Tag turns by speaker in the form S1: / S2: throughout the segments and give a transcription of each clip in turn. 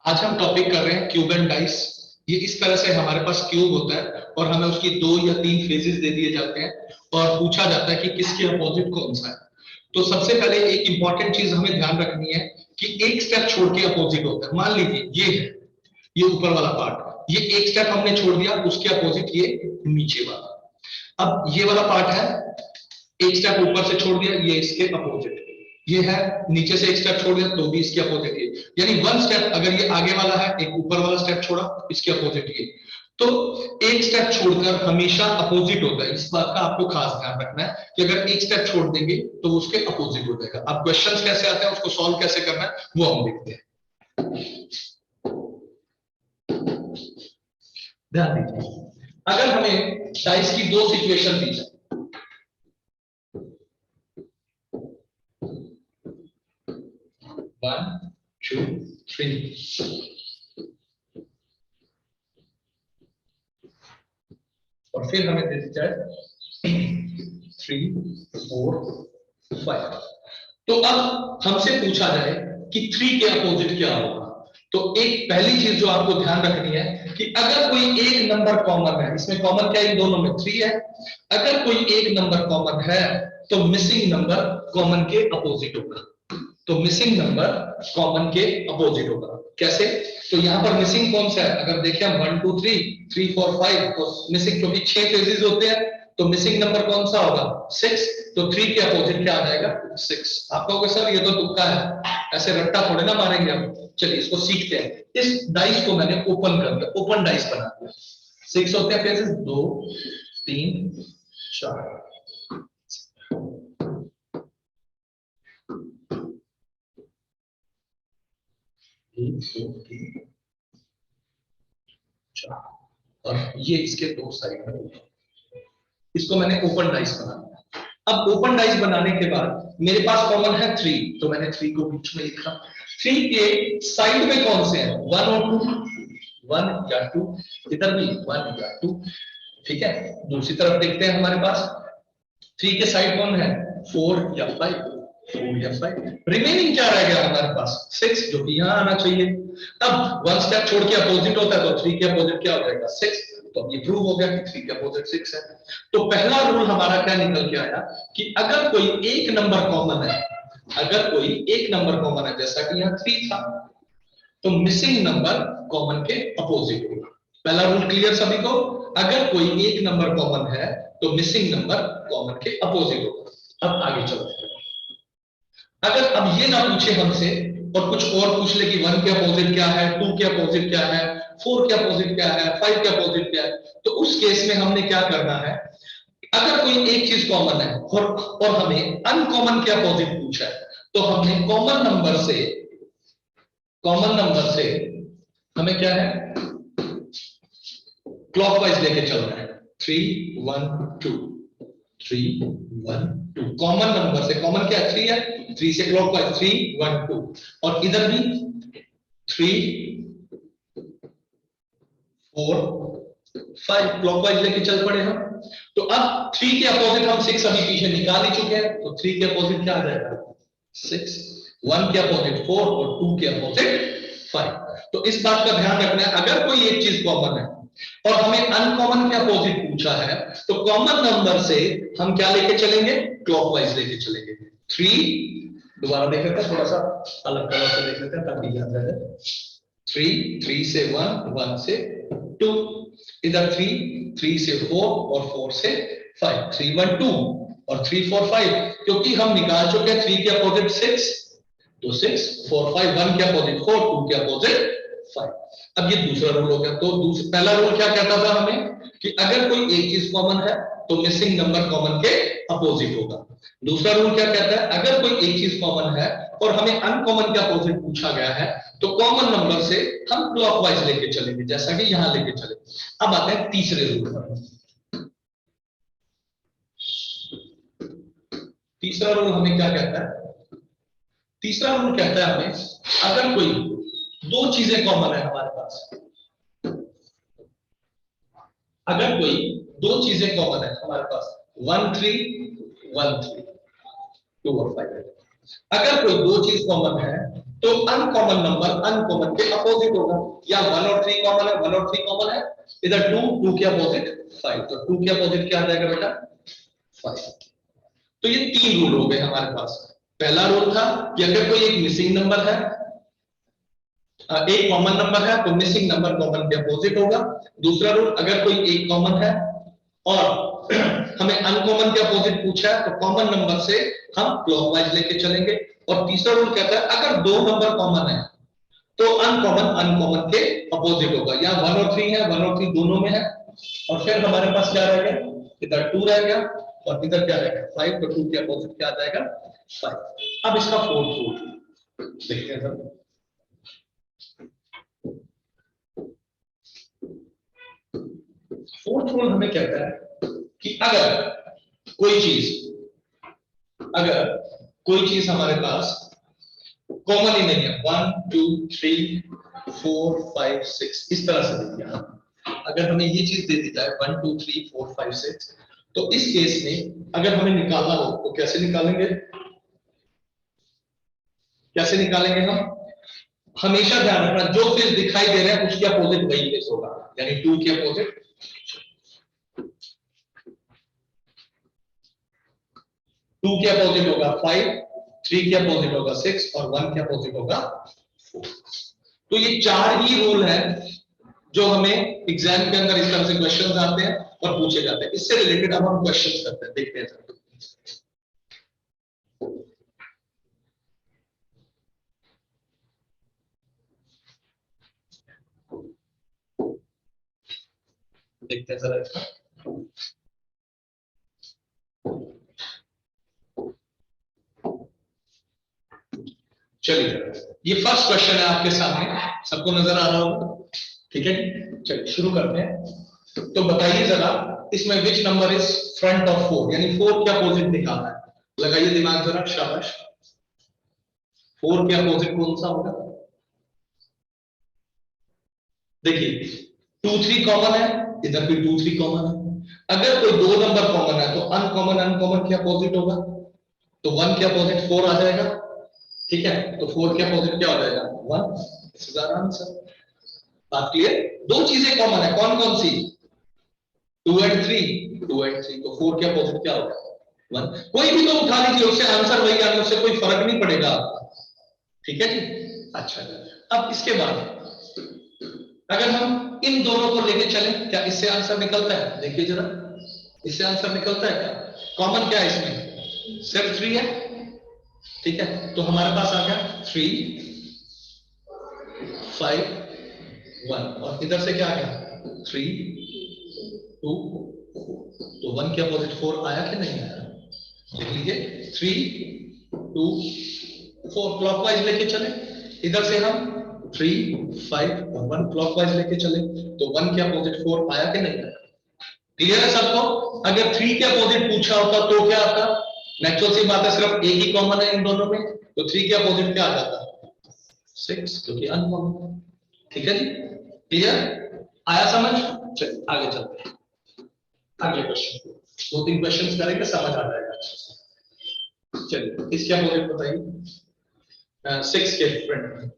S1: आज हम टॉपिक कर रहे हैं क्यूब एंड डाइस। ये इस तरह से हमारे पास क्यूब होता है और हमें उसकी 2 या 3 फेजेस दे दिए जाते हैं और पूछा जाता है कि किसके अपोजिट कौन सा है। तो सबसे पहले एक इंपॉर्टेंट चीज हमें ध्यान रखनी है कि एक स्टेप छोड़ के अपोजिट होता है। मान लीजिए ये है, ये ऊपर वाला पार्ट, ये एक स्टेप हमने छोड़ दिया, उसके अपोजिट ये नीचे वाला। अब ये वाला पार्ट है, एक स्टेप ऊपर से छोड़ दिया, ये इसके अपोजिट। ये है, नीचे से एक स्टेप छोड़ दिया तो भी इसके अपोजिट ये। यानी वन स्टेप अगर ये आगे वाला है, एक ऊपर वाला स्टेप छोड़ा, इसके अपोजिट ये। तो एक स्टेप छोड़कर हमेशा अपोजिट होता है। इस बात का आपको खास ध्यान रखना है कि अगर एक स्टेप छोड़ देंगे तो उसके अपोजिट हो जाएगा। अब क्वेश्चंस कैसे आते हैं, उसको सॉल्व कैसे करना है, वो हम देखते हैं। ध्यान दीजिए, अगर हमें डाइस की 2 सिचुएशन दी जाए, 1 2 3, और फिर हमें दे दी जाए 3 4 5। तो अब हमसे पूछा जाए कि 3 के अपोजिट क्या होगा। तो एक पहली चीज जो आपको ध्यान रखनी है कि अगर कोई एक नंबर कॉमन है, इसमें कॉमन क्या है, इन दोनों में 3 है। अगर कोई एक नंबर कॉमन है तो मिसिंग नंबर कॉमन के अपोजिट होगा। तो मिसिंग नंबर कॉमन के अपोजिट होगा। कैसे? तो यहां पर मिसिंग कौन सा है, अगर देखें 1 2 3 3 4 5, तो मिसिंग क्योंकि 6 फेजेस होते हैं तो मिसिंग नंबर कौन सा होगा, 6। तो 3 के अपोजिट क्या आ जाएगा, 6। आप कहोगे सर ये तो तुक्का है, ऐसे रट्टा थोड़े ना मारेंगे हम। चलिए इसको सीखते हैं। इस डाइस को मैंने ओपन कर दिया, ओपन डाइस बना दिया। 6 होते हैं फेजेस, 2 3 4। और ये इसके 2 साइड में, इसको मैंने ओपन डाइस बना दिया। अब ओपन डाइस बनाने के बाद मेरे पास कॉमन है 3, तो मैंने 3 को बीच में लिखा। 3 के साइड में कौन से हैं, 1 और 2, 1 या 2, इधर भी 1 या 2। ठीक है, दूसरी तरफ देखते हैं हमारे पास 3 के साइड कौन है, 4 या 5, 4 या 5। रिमेनिंग क्या रह गया हमारे पास, 6, जो कि यहां आना चाहिए। अब वन स्टेप छोड़ के अपोजिट होता है तो 3 के अपोजिट क्या हो जाएगा, 6। तो अब ये प्रूव हो गया कि 3 के अपोजिट 6 है। तो पहला रूल हमारा क्या निकल के आया कि अगर कोई एक नंबर कॉमन है, अगर कोई एक नंबर कॉमन है, जैसा कि यहाँ 3 था, तो मिसिंग नंबर कॉमन के अपोजिट होगा। पहला रूल क्लियर सभी को, अगर कोई एक नंबर कॉमन है तो मिसिंग नंबर कॉमन के अपोजिट होगा। अब आगे चलते हैं। अगर अब ये ना पूछे हमसे और कुछ और पूछ ले कि 1 के अपोजिट क्या है, 2 के अपोजिट क्या है, 4 के अपोजिट क्या है, 5 के अपोजिट क्या है, तो उस केस में हमने क्या करना है, अगर कोई एक चीज कॉमन है और हमें अनकॉमन के अपोजिट पूछा है, तो हमने कॉमन नंबर से हमें क्या है, क्लॉकवाइज लेके चलना है। 3 1 2 3 1 2। कॉमन नंबर से, कॉमन क्या 3 है, 3 से क्लॉकवाइज 3 1 2, और इधर भी 3 4 5 क्लॉकवाइज लेके चल पड़े हम। तो अब 3 के अपोजिट हम 6 अभी पीछे निकाल ही चुके हैं, तो 3 के अपोजिट क्या आ जाएगा, 6। 1 के अपोजिट 4 और 2 के अपोजिट 5। तो इस बात का ध्यान रखना है, अगर कोई एक चीज कॉमन है और हमें अनकॉमन के अपोजिट पूछा है, तो कॉमन नंबर से हम क्या लेके चलेंगे, क्लॉकवाइज लेके चलेंगे। 3 दोबारा देख लेते हैं, थोड़ा सा अलग कलर से देख लेते हैं ताकि याद रहे। 3 से 1, 1 से 2, इधर 3 से 4 और 4 से 5, 3 1 2 और 3 4 5। क्योंकि हम निकाल चुके हैं 3 के अपोजिट 6, तो 6 4 5, 1 के अपोजिट 4, 2 के अपोजिट 5। अब ये दूसरा रूल हो गया। तो पहला रूल क्या कहता था हमें कि अगर कोई एक चीज कॉमन है तो मिसिंग नंबर कॉमन के अपोजिट होगा। दूसरा रूल क्या कहता है, अगर कोई एक चीज कॉमन है और हमें अनकॉमन के अपोजिट पूछा गया है, तो कॉमन नंबर से हम क्लॉकवाइज लेके चलेंगे, जैसा कि यहां लेके चले। अब आते हैं तीसरे रूल पर। तीसरा रूल हमें क्या कहता है, तीसरा रूल कहता है हमें, अगर कोई 2 चीजें कॉमन है हमारे पास, अगर कोई 2 चीजें कॉमन है हमारे पास, 1 3 1 3 2 और 5 है। अगर कोई 2 चीज कॉमन है तो अनकॉमन नंबर अनकॉमन के अपोजिट होगा। या 1 और 3 कॉमन है, 1 और 3 कॉमन है, इधर 2 के अपोजिट 5, तो 2 के अपोजिट क्या आ जाएगा बेटा 5। तो ये 3 रूल हो गए हमारे पास। पहला रूल था कि अगर कोई एक मिसिंग नंबर है, एक कॉमन नंबर है तो मिसिंग नंबर कॉमन के अपोजिट होगा। दूसरा रूल, अगर कोई एक कॉमन है और हमें अनकॉमन के अपोजिट पूछा है तो कॉमन नंबर से हम क्लॉकवाइज लेके चलेंगे। और तीसरा रूल कहता है अगर दो नंबर कॉमन है तो अनकॉमन अनकॉमन के अपोजिट होगा। या 1 और 3 है, 1 और 3 दोनों में है, और फिर हमारे पास क्या रह गया, इधर 2 रह गया और इधर क्या रह गया 5, तो 2 के अपोजिट क्या आ जाएगा 5। अब इसका फोर्थ रूल देखते हैं सर। फोर्थ रूल हमें कहता है कि अगर कोई चीज हमारे पास कॉमन ही नहीं है, 1 2 3 4 5 6 इस तरह से दे दिया, अगर हमें ये चीज दे दी जाए 1 2 3 4 5 6, तो इस केस में अगर हमें निकालना हो तो कैसे निकालेंगे, हम हमेशा ध्यान रखना जो चीज दिखाई दे रहा है उसके अपोजिट वही केस होगा, यानी 2 के अपोजिट 2 के अपोजिट होगा 5, 3 के अपोजिट होगा 6 और 1 के अपोजिट होगा 4। तो ये 4 ही रूल है जो हमें एग्जाम के अंदर इस तरह से क्वेश्चंस आते हैं और पूछे जाते हैं। इससे रिलेटेड अब हम क्वेश्चंस करते हैं, देखते हैं सर। देखते हैं सर इसका। चलिए ये फर्स्ट क्वेश्चन है आपके सामने, सबको नजर आ रहा होगा, ठीक है। चलिए शुरू करते हैं। तो बताइए जरा इसमें which number is front of 4, यानी 4 के अपोजिट निकालना है। लगाइए दिमाग जरा, शाबाश। 4 के अपोजिट कौन सा होगा? देखिए 2 3 कॉमन है, इधर भी 2 3 कॉमन है। अगर कोई दो नंबर कॉमन है तो अनकॉमन अनकॉमन के अपोजिट होगा, तो 1 के अपोजिट 4 आ जाएगा, ठीक है। तो 4 के अपोजिट क्या हो जाएगा 1। This is our answer. बात क्लियर? दो चीजें कॉमन है, कौन कौन सी? 2 एंड 3, 2 एंड 3, तो 4 के अपोजिट क्या होगा 1। कोई भी तो उठा लीजिए, उससे आंसर वही आने, उससे कोई फर्क नहीं पड़ेगा आपका, ठीक है जी। अच्छा, अब इसके बाद अगर हम इन दोनों को लेके चले, क्या इससे आंसर निकलता है? देखिए जरा, इससे आंसर निकलता है क्या? कॉमन क्या है इसमें? सिर्फ 3 है, ठीक है। तो हमारे पास आ गया 3 5 1, और इधर से क्या आ गया 3 2 4, तो 1 के अपोजिट 4 आया कि नहीं आया? देख लीजिए 3 2 4 क्लॉकवाइज लेके चले, इधर से हम 3 5 और 1 क्लॉकवाइज लेके चले, तो 1 के अपोजिट 4 आया कि नहीं आया? क्लियर है सबको? अगर 3 के अपोजिट पूछा होता तो क्या आता? नेचुरल सी बात है, सिर्फ एक ही कॉमन है इन दोनों में, तो 3 के अपोजिट क्या आ जाता? 6, क्योंकि अनकॉमन, ठीक है जी। क्लियर? आया समझ? चलिए आगे चलते हैं अगले क्वेश्चन। 2 3 क्वेश्चंस करेंगे, समझ आ जाएगा अच्छे से। चलिए इसके अपोजिट बताइए, 6 के फ्रंट में।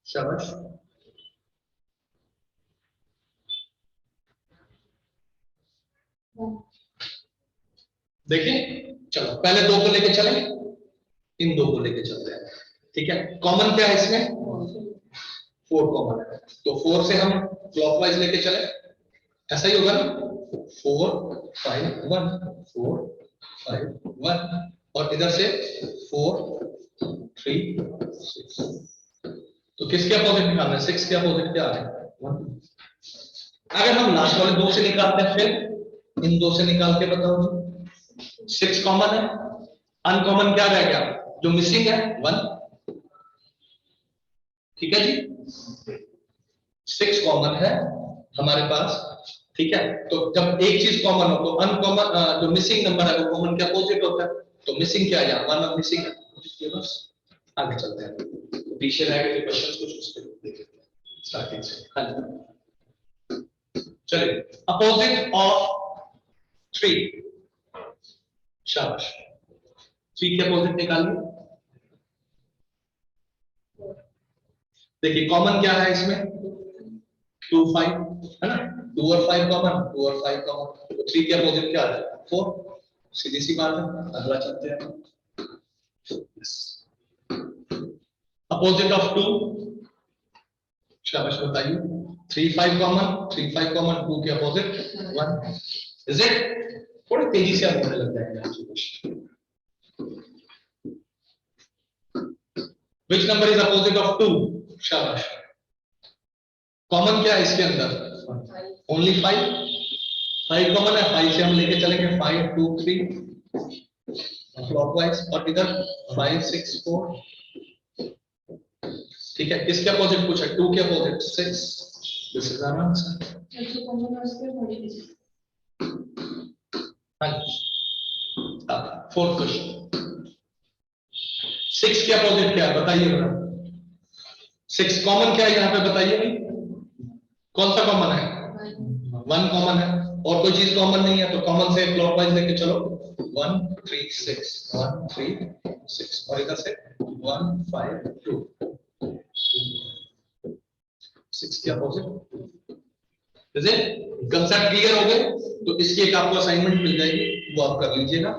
S1: शाबाश। देखिए चलो पहले 2 को लेके चले, इन 2 को लेके चलते हैं, ठीक है। कॉमन क्या है इसमें? 4 कॉमन है, तो 4 से हम क्लॉकवाइज लेके चले, ऐसा ही होगा ना, 4 5 1 4 5 1, और इधर से 4 3 6, तो किसके अपोजिट निकालना है? 6 के अपोजिट क्या आ रहा है 1। अगर हम लास्ट वाले 2 से निकालते हैं, फिर इन 2 से निकाल के बताओ जी। 6 कॉमन है, अनकॉमन क्या रह गया जो मिसिंग है 1, ठीक है जी। 6 कॉमन है हमारे पास, ठीक है। तो जब एक चीज कॉमन हो तो अनकॉमन जो मिसिंग नंबर है वो कॉमन के अपोजिट होता है, तो मिसिंग क्या है? 1 मिसिंग है, बस। आगे चलते हैं, पीछे रह गए क्वेश्चंस कुछ उसके देख लेते हैं स्टार्टिंग से। हाँ चलिए, अपोजिट ऑफ 3, शाबाश। 3 के अपोजिट निकालिए, देखिए कॉमन क्या है इसमें, 2 5 है ना, 2 और 5 कॉमन, 2 और 5 कॉमन, तो 3 के अपोजिट क्या आ जाएगा 4, सीधी सी बात है। अगला चलते हैं, अपोजिट ऑफ 2, शाबाश बताइए, 3 5 कॉमन, 3 5 कॉमन, 2 के अपोजिट 1, इज इट? थोड़ी तेजी से आप बोलने लग जाएंगे आपसे। Which number is opposite of 2? शाबाश। कॉमन क्या है इसके अंदर? ओनली 5, 5 कॉमन है, 5 से हम लेके चलेंगे 5 2 3 क्लॉकवाइज, और इधर 5 6 4, ठीक है। किसके अपोजिट पूछा? 2 के opposite 6, this is our answer. Fourth question, 6 के अपोजिट क्या है बताइए बड़ा, 6 कॉमन क्या है यहाँ पे बताइए भाई, कौन सा कॉमन है? 1 कॉमन है, और कोई चीज कॉमन नहीं है, तो कॉमन से क्लॉकवाइज लेके चलो, 1 3 6 1 3 6, और इधर से 1 5 2, 6 के अपोजिट, जैसे कंसेप्ट क्लियर हो गए तो इसकी एक आपको असाइनमेंट मिल जाएगी, वो आप कर लीजिएगा।